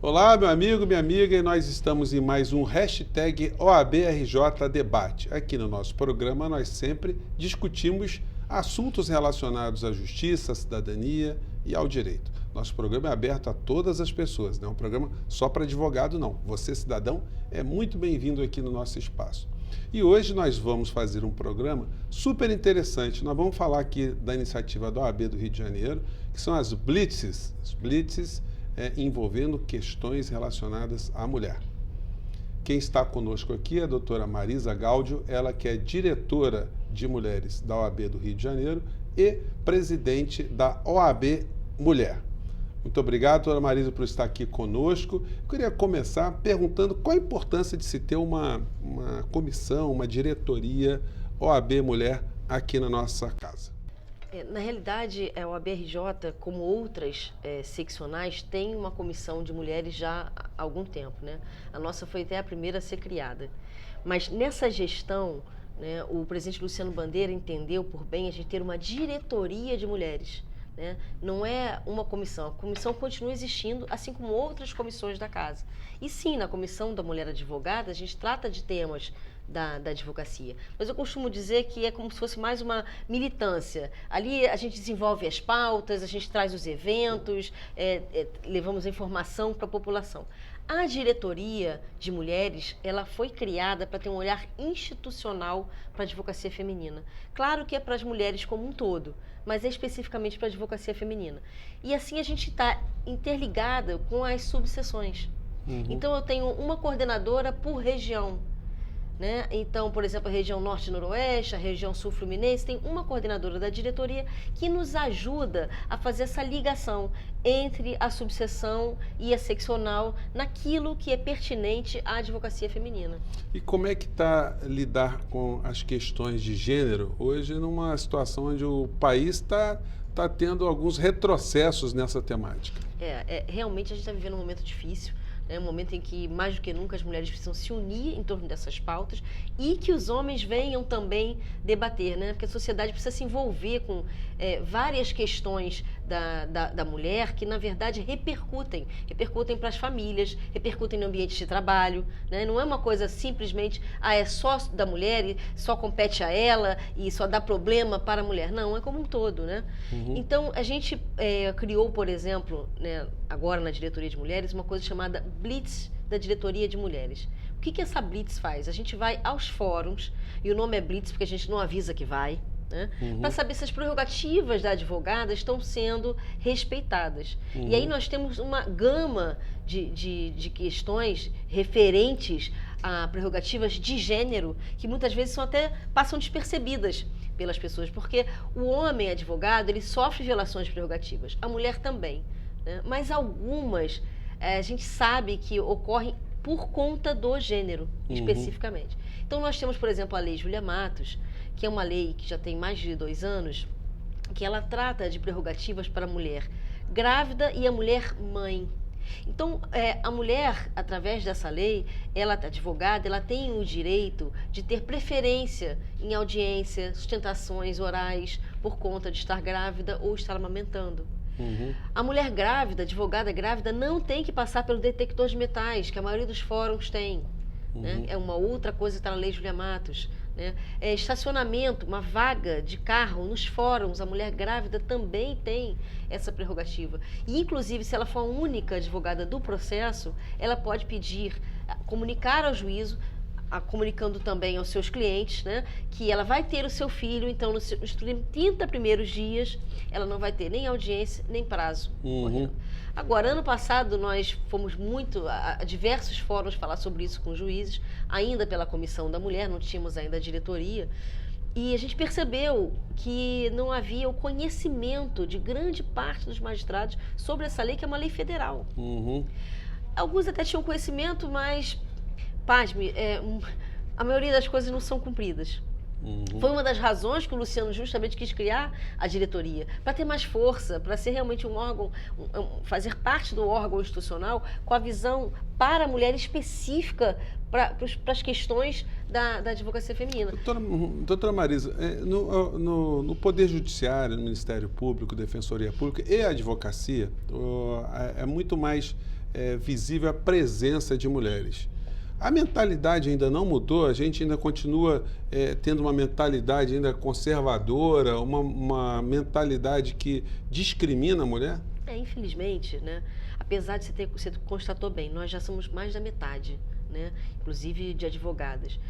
Olá, meu amigo, minha amiga, e nós estamos em mais um hashtag OABRJ Debate. Aqui no nosso programa nós sempre discutimos assuntos relacionados à justiça, à cidadania e ao direito. Nosso programa é aberto a todas as pessoas, não é um programa só para advogado, não. Você, cidadão, é muito bem-vindo aqui no nosso espaço. E hoje nós vamos fazer um programa super interessante. Nós vamos falar aqui da iniciativa da OAB do Rio de Janeiro, que são as blitzes. As blitzes envolvendo questões relacionadas à mulher. Quem está conosco aqui é a doutora Marisa Gáudio, ela que é diretora de mulheres da OAB do Rio de Janeiro e presidente da OAB Mulher. Muito obrigado, doutora Marisa, por estar aqui conosco. Eu queria começar perguntando qual a importância de se ter uma comissão, uma diretoria OAB Mulher aqui na nossa casa. Na realidade, a OABRJ, como outras seccionais, tem uma comissão de mulheres já há algum tempo, né? A nossa foi até a primeira a ser criada. Mas nessa gestão, né, o presidente Luciano Bandeira entendeu por bem a gente ter uma diretoria de mulheres. Né? Não é uma comissão, a comissão continua existindo, assim como outras comissões da casa. E sim, na comissão da mulher advogada, a gente trata de temas da advocacia. Mas eu costumo dizer que é como se fosse mais uma militância. Ali a gente desenvolve as pautas, a gente traz os eventos, levamos a informação para a população. A diretoria de mulheres, ela foi criada para ter um olhar institucional para a advocacia feminina. Claro que é para as mulheres como um todo, mas é especificamente para a advocacia feminina. E assim a gente está interligada com as subseções. Então eu tenho uma coordenadora por região. Né? Então, por exemplo, a região norte e noroeste, a região sul fluminense, tem uma coordenadora da diretoria que nos ajuda a fazer essa ligação entre a subseção e a seccional naquilo que é pertinente à advocacia feminina. E como é que está lidar com as questões de gênero hoje numa situação onde o país está tendo alguns retrocessos nessa temática? Realmente a gente está vivendo um momento difícil. É um momento em que, mais do que nunca, as mulheres precisam se unir em torno dessas pautas e que os homens venham também debater, né? Porque a sociedade precisa se envolver com várias questões da mulher que, na verdade, repercutem para as famílias, repercutem no ambiente de trabalho, né? Não é uma coisa simplesmente, é só da mulher e só compete a ela e só dá problema para a mulher. Não, é como um todo, né? Então, a gente criou, por exemplo, né, agora na diretoria de mulheres, uma coisa chamada Blitz da diretoria de mulheres. O que essa Blitz faz? A gente vai aos fóruns, e o nome é Blitz porque a gente não avisa que vai, né? Para saber se as prerrogativas da advogada estão sendo respeitadas. E aí nós temos uma gama de questões referentes a prerrogativas de gênero que muitas vezes passam despercebidas pelas pessoas, porque o homem advogado, ele sofre violações de prerrogativas, a mulher também, né? Mas algumas a gente sabe que ocorrem por conta do gênero, especificamente. Então, nós temos, por exemplo, a Lei Júlia Matos, que é uma lei que já tem mais de 2 anos, que ela trata de prerrogativas para a mulher grávida e a mulher mãe. Então, a mulher, através dessa lei, ela advogada, ela tem o direito de ter preferência em audiência, sustentações orais, por conta de estar grávida ou estar amamentando. A mulher grávida, advogada grávida, não tem que passar pelo detector de metais, que a maioria dos fóruns tem. Né? É uma outra coisa que está na Lei Júlia Matos. Né? Estacionamento, uma vaga de carro nos fóruns, a mulher grávida também tem essa prerrogativa. E, inclusive, se ela for a única advogada do processo, ela pode pedir, comunicar ao juízo, comunicando também aos seus clientes, né, que ela vai ter o seu filho, então nos 30 primeiros dias ela não vai ter nem audiência, nem prazo. Agora, ano passado nós fomos muito a diversos fóruns falar sobre isso com juízes, ainda pela Comissão da Mulher, não tínhamos ainda a diretoria, e a gente percebeu que não havia o conhecimento de grande parte dos magistrados sobre essa lei, que é uma lei federal. Alguns até tinham conhecimento, mas pasme, a maioria das coisas não são cumpridas. Foi uma das razões que o Luciano justamente quis criar a diretoria, para ter mais força, para ser realmente um órgão, fazer parte do órgão institucional com a visão para a mulher específica para as questões da advocacia feminina. Doutora Marisa, no Poder Judiciário, no Ministério Público, Defensoria Pública e a advocacia, é muito mais visível a presença de mulheres. A mentalidade ainda não mudou, a gente ainda continua tendo uma mentalidade ainda conservadora, uma mentalidade que discrimina a mulher? Infelizmente, né? Apesar de você constatou bem, nós já somos mais da metade, né? Inclusive de advogadas.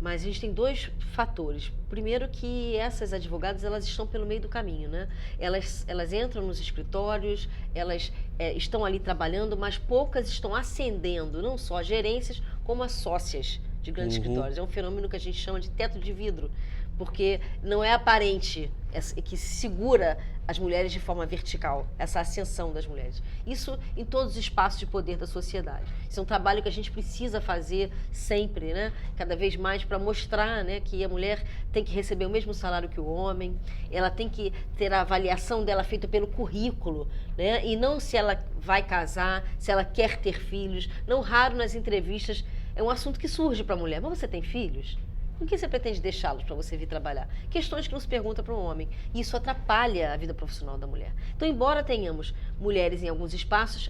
Mas a gente tem dois fatores. Primeiro que essas advogadas, elas estão pelo meio do caminho, né? Elas entram nos escritórios, elas estão ali trabalhando, mas poucas estão ascendendo, não só as gerências, como as sócias de grandes escritórios. É um fenômeno que a gente chama de teto de vidro, porque não é aparente que segura as mulheres de forma vertical, essa ascensão das mulheres. Isso em todos os espaços de poder da sociedade. Isso é um trabalho que a gente precisa fazer sempre, né? Cada vez mais, para mostrar, né, que a mulher tem que receber o mesmo salário que o homem, ela tem que ter a avaliação dela feita pelo currículo, né? E não se ela vai casar, se ela quer ter filhos. Não raro nas entrevistas é um assunto que surge para a mulher. Mas você tem filhos? Com que você pretende deixá-los para você vir trabalhar? Questões que não se pergunta para um homem. E isso atrapalha a vida profissional da mulher. Então, embora tenhamos mulheres em alguns espaços,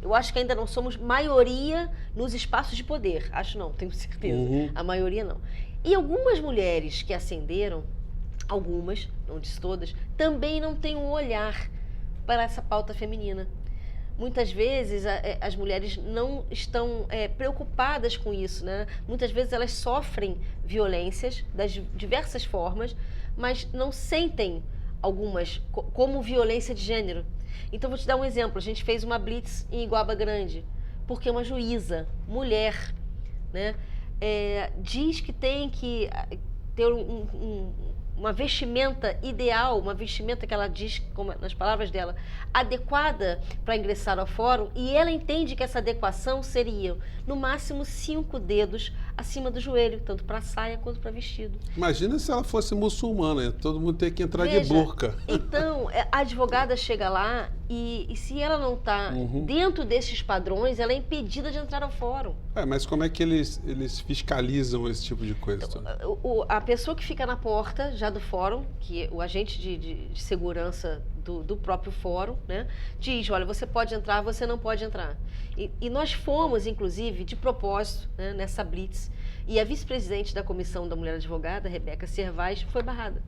eu acho que ainda não somos maioria nos espaços de poder. Acho não, tenho certeza. A maioria não. E algumas mulheres que ascenderam, algumas, não disse todas, também não têm um olhar para essa pauta feminina. Muitas vezes as mulheres não estão preocupadas com isso, né? Muitas vezes elas sofrem violências das diversas formas, mas não sentem algumas como violência de gênero. Então, vou te dar um exemplo. A gente fez uma blitz em Iguaba Grande, porque uma juíza, mulher, né, diz que tem que ter uma vestimenta ideal, uma vestimenta que ela diz, como nas palavras dela, adequada para ingressar ao fórum, e ela entende que essa adequação seria, no máximo, 5 dedos acima do joelho, tanto para saia quanto para vestido. Imagina se ela fosse muçulmana, todo mundo ter que entrar de burca. Então, a advogada chega lá e se ela não está dentro desses padrões, ela é impedida de entrar ao fórum. Mas como é que eles fiscalizam esse tipo de coisa? A pessoa que fica na porta já do fórum, que é o agente de segurança do próprio fórum, né, diz, olha, você pode entrar, você não pode entrar. E nós fomos, inclusive, de propósito, né, nessa blitz, e a vice-presidente da Comissão da Mulher Advogada, Rebeca Servais, foi barrada.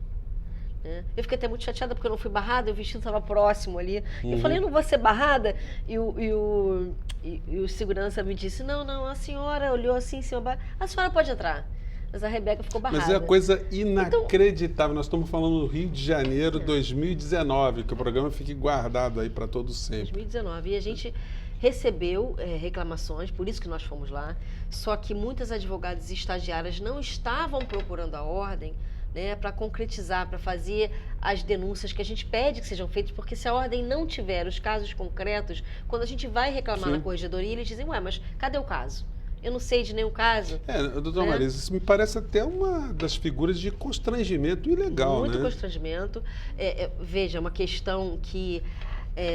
Eu fiquei até muito chateada porque eu não fui barrada, o vestido estava próximo ali. Eu falei, eu não vou ser barrada? E o segurança me disse, não, a senhora olhou assim, a senhora pode entrar. Mas a Rebeca ficou barrada. Mas é uma coisa inacreditável. Nós estamos falando do Rio de Janeiro, 2019, que o programa fique guardado aí para todo sempre. 2019. E a gente recebeu reclamações, por isso que nós fomos lá. Só que muitas advogadas e estagiárias não estavam procurando a ordem, né, para concretizar, para fazer as denúncias que a gente pede que sejam feitas, porque se a ordem não tiver os casos concretos, quando a gente vai reclamar na corregedoria, eles dizem, mas cadê o caso? Eu não sei de nenhum caso. Doutora Marisa, isso me parece até uma das figuras de constrangimento ilegal, Muito constrangimento. Veja, é uma questão que,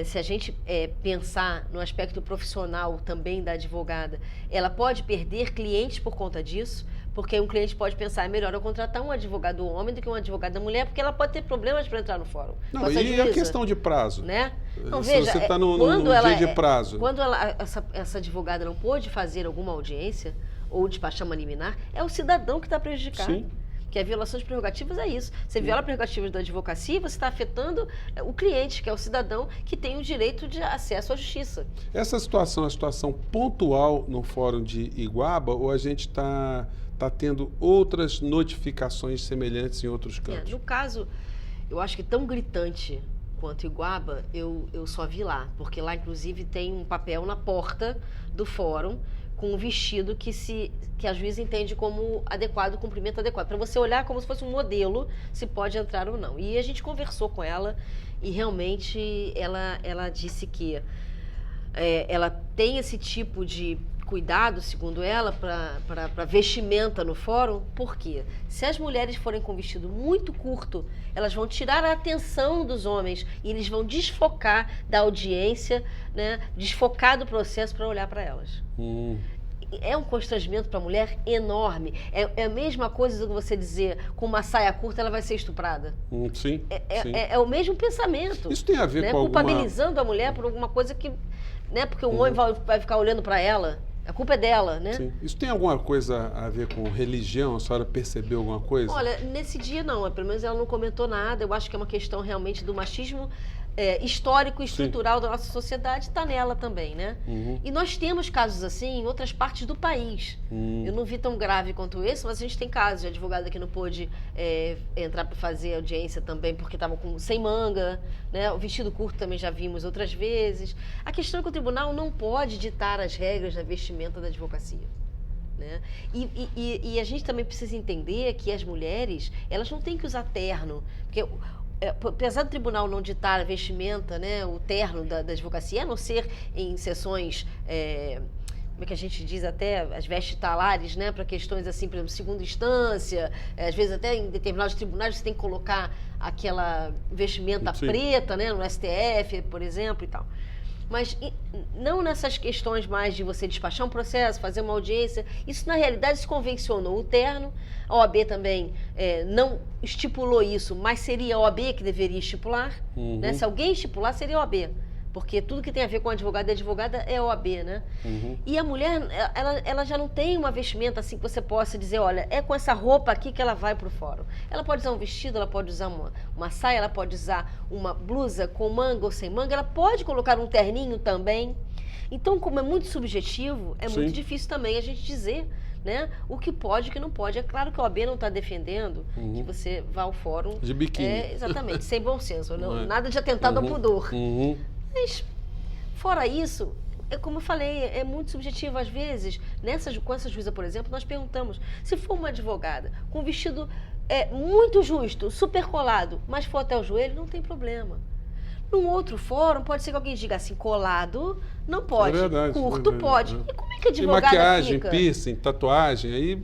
se a gente pensar no aspecto profissional também da advogada, ela pode perder clientes por conta disso, porque um cliente pode pensar, é melhor eu contratar um advogado homem do que um advogado mulher, porque ela pode ter problemas para entrar no fórum. Não, e a questão de prazo? Né? Então, se veja, você está no dia de prazo. Quando essa advogada não pôde fazer alguma audiência ou despachar uma liminar, é o cidadão que está prejudicado. Sim. Que a violação de prerrogativas é isso. Você viola prerrogativas da advocacia, você está afetando o cliente, que é o cidadão que tem o direito de acesso à justiça. Essa situação é uma situação pontual no Fórum de Iguaba ou a gente está tendo outras notificações semelhantes em outros cantos? No caso, eu acho que tão gritante quanto Iguaba, eu só vi lá, porque lá, inclusive, tem um papel na porta do fórum com um vestido que a juíza entende como adequado, cumprimento adequado, para você olhar como se fosse um modelo, se pode entrar ou não. E a gente conversou com ela e realmente ela disse que ela tem esse tipo de cuidado, segundo ela, para vestimenta no fórum, porque se as mulheres forem com vestido muito curto, elas vão tirar a atenção dos homens e eles vão desfocar da audiência, né, desfocar do processo para olhar para elas. É um constrangimento para a mulher enorme. É a mesma coisa do que você dizer, com uma saia curta ela vai ser estuprada. Sim, é o mesmo pensamento. Isso tem a ver com culpabilizando a mulher por alguma coisa que né? Porque o homem vai ficar olhando para ela. A culpa é dela, né? Sim. Isso tem alguma coisa a ver com religião? A senhora percebeu alguma coisa? Olha, nesse dia não, pelo menos ela não comentou nada. Eu acho que é uma questão realmente do machismo histórico e estrutural da nossa sociedade, está nela também, né? E nós temos casos assim em outras partes do país. Eu não vi tão grave quanto esse, mas a gente tem casos de advogada que não pôde entrar para fazer audiência também porque estava sem manga, né? O vestido curto também já vimos outras vezes. A questão é que o tribunal não pode ditar as regras da vestimenta da advocacia. Né? E a gente também precisa entender que as mulheres, elas não têm que usar terno, porque apesar do tribunal não ditar a vestimenta, né, o terno da advocacia, a não ser em sessões, como é que a gente diz, até as vestitalares, né, para questões assim, por exemplo, segunda instância, às vezes até em determinados tribunais você tem que colocar aquela vestimenta preta, né, no STF, por exemplo, e tal. Mas não nessas questões mais de você despachar um processo, fazer uma audiência. Isso, na realidade, se convencionou o terno. A OAB também não estipulou isso, mas seria a OAB que deveria estipular. Né? Se alguém estipular, seria a OAB. Porque tudo que tem a ver com advogado e advogada é OAB, né? E a mulher, ela já não tem uma vestimenta assim que você possa dizer, olha, é com essa roupa aqui que ela vai para o fórum. Ela pode usar um vestido, ela pode usar uma saia, ela pode usar uma blusa com manga ou sem manga, ela pode colocar um terninho também. Então, como é muito subjetivo, é muito difícil também a gente dizer, né, o que pode e o que não pode. É claro que a OAB não está defendendo que você vá ao fórum... De biquíni. Exatamente, sem bom senso. Nada de atentado ao pudor. Mas, fora isso, como eu falei, é muito subjetivo. Às vezes, com essa juíza, por exemplo, nós perguntamos, se for uma advogada com um vestido muito justo, super colado, mas for até o joelho, não tem problema. Num outro fórum, pode ser que alguém diga assim, colado, não pode, curto pode. E como é que a advogada maquiagem, fica? Piercing, tatuagem, aí...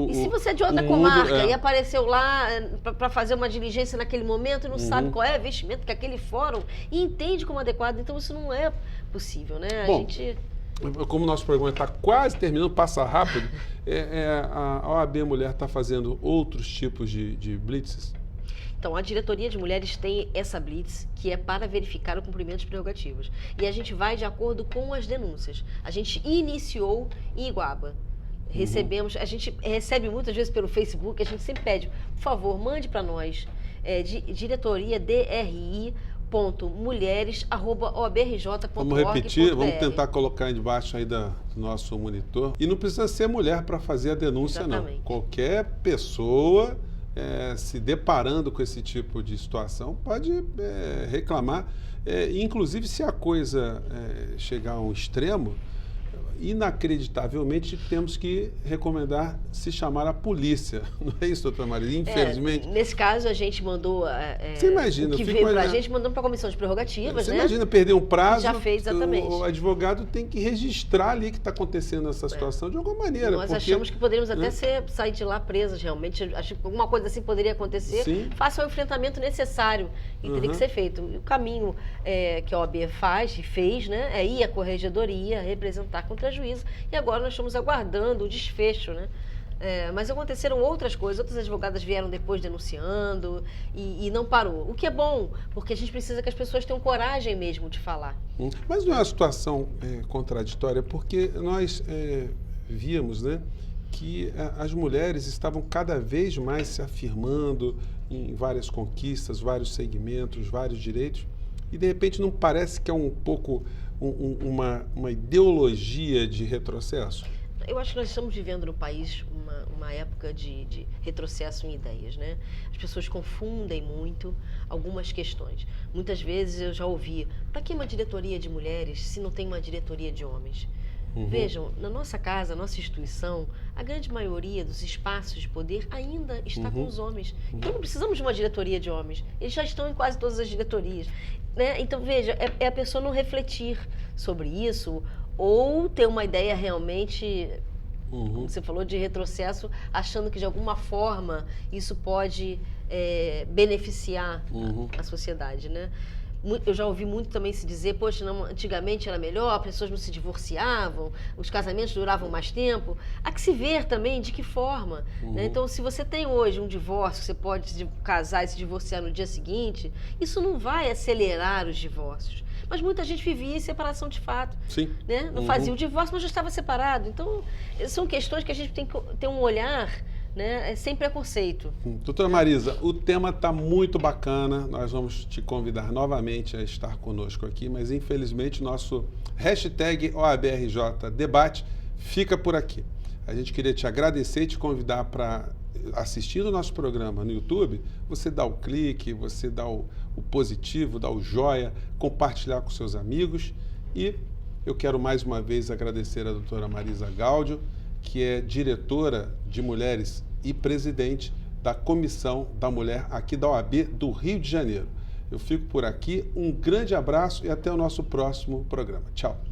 E se você é de outra comarca e apareceu lá para fazer uma diligência naquele momento e não sabe qual é o vestimento que aquele fórum e entende como adequado, então isso não é possível, né? Bom, como o nosso programa está quase terminando, passa rápido, a OAB Mulher está fazendo outros tipos de blitzes? Então, a diretoria de mulheres tem essa blitz, que é para verificar o cumprimento de prerrogativas. E a gente vai de acordo com as denúncias. A gente iniciou em Iguaba. A gente recebe muitas vezes pelo Facebook, a gente sempre pede, por favor, mande para nós, diretoria DRI.mulheres@oabrj.org.br. Vamos repetir, vamos tentar colocar aí debaixo aí do nosso monitor. E não precisa ser mulher para fazer a denúncia, não. Qualquer pessoa... se deparando com esse tipo de situação, pode reclamar. Inclusive, se a coisa chegar a um extremo, inacreditavelmente temos que recomendar se chamar a polícia. Não é isso, doutora Maria? Infelizmente. Nesse caso, a gente mandou. Você imagina, o que veio para a gente, mandamos para a comissão de prerrogativas. Você imagina perder um prazo. Já fez, exatamente. O advogado tem que registrar ali que está acontecendo essa situação de alguma maneira. Nós achamos que poderíamos até sair de lá presas, realmente. Acho que alguma coisa assim poderia acontecer. Faça o enfrentamento necessário e teria que ser feito. O caminho que a OAB faz e fez, né, é ir à corregedoria, representar contra a juíza. E agora nós estamos aguardando o desfecho, né? Mas aconteceram outras coisas, outras advogadas vieram depois denunciando e não parou. O que é bom, porque a gente precisa que as pessoas tenham coragem mesmo de falar. Mas não é uma situação contraditória, porque nós víamos, né, que as mulheres estavam cada vez mais se afirmando em várias conquistas, vários segmentos, vários direitos, e de repente não parece que é um pouco uma ideologia de retrocesso? Eu acho que nós estamos vivendo no país uma época de retrocesso em ideias, né? As pessoas confundem muito algumas questões. Muitas vezes eu já ouvi, para que uma diretoria de mulheres se não tem uma diretoria de homens? Vejam, na nossa casa, nossa instituição, a grande maioria dos espaços de poder ainda está com os homens. Então não precisamos de uma diretoria de homens. Eles já estão em quase todas as diretorias. Né? Então, veja, é a pessoa não refletir sobre isso ou ter uma ideia realmente, como você falou, de retrocesso, achando que de alguma forma isso pode beneficiar a sociedade, né? Eu já ouvi muito também se dizer, poxa, não, antigamente era melhor, as pessoas não se divorciavam, os casamentos duravam mais tempo. Há que se ver também de que forma. Né? Então, se você tem hoje um divórcio, você pode casar e se divorciar no dia seguinte, isso não vai acelerar os divórcios. mas muita gente vivia em separação de fato. Sim. Né? Não fazia o divórcio, mas já estava separado. Então, são questões que a gente tem que ter um olhar, né, sem preconceito. Doutora Marisa, o tema está muito bacana, nós vamos te convidar novamente a estar conosco aqui, mas infelizmente nosso hashtag OABRJ Debate fica por aqui. A gente queria te agradecer e te convidar para, assistindo o nosso programa no YouTube, você dá o clique, você dá o positivo, dá o joia, compartilhar com seus amigos. E eu quero mais uma vez agradecer a doutora Marisa Gáudio, que é diretora de mulheres e presidente da Comissão da Mulher aqui da OAB do Rio de Janeiro. Eu fico por aqui, um grande abraço e até o nosso próximo programa. Tchau.